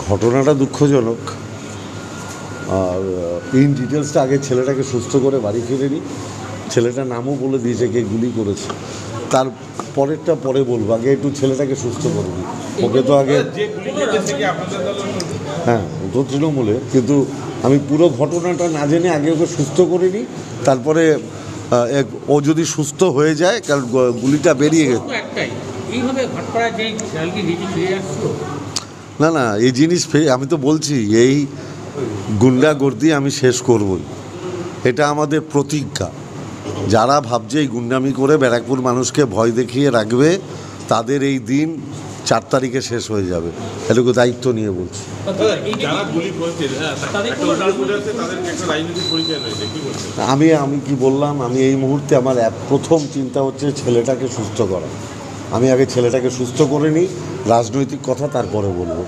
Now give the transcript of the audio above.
ঘটনাটা দুঃখজনক। আর ইন ডিটেলসটা আগে ছেলেটাকে সুস্থ করে বাড়ি ফিরে নি। ছেলেটার নামও বলে দিয়েছে কে গুলি করেছে, তার পরেরটা পরে বলবো। আগে একটু ছেলেটাকে সুস্থ করবি। ওকে তো আগে, হ্যাঁ ও তো তৃণমূলে, কিন্তু আমি পুরো ঘটনাটা না জেনে আগে ওকে সুস্থ করে নিই, তারপরে ও যদি সুস্থ হয়ে যায়, কারণ গুলিটা বেরিয়ে গেছে। না না, এই জিনিস আমি তো বলছি, এই গুন্ডাগর্দি আমি শেষ করবই, এটা আমাদের প্রতিজ্ঞা। যারা ভাবছে এই গুন্ডামি করে ব্যারাকপুর মানুষকে ভয় দেখিয়ে রাখবে, তাদের এই দিন 4 তারিখে শেষ হয়ে যাবে, এটুকু দায়িত্ব নিয়ে বলছি। আমি কি বললাম, আমি এই মুহূর্তে আমার প্রথম চিন্তা হচ্ছে ছেলেটাকে সুস্থ করা। আমি আগে ছেলেটাকে সুস্থ করে নিই, রাজনৈতিক কথা তারপরে বলবো।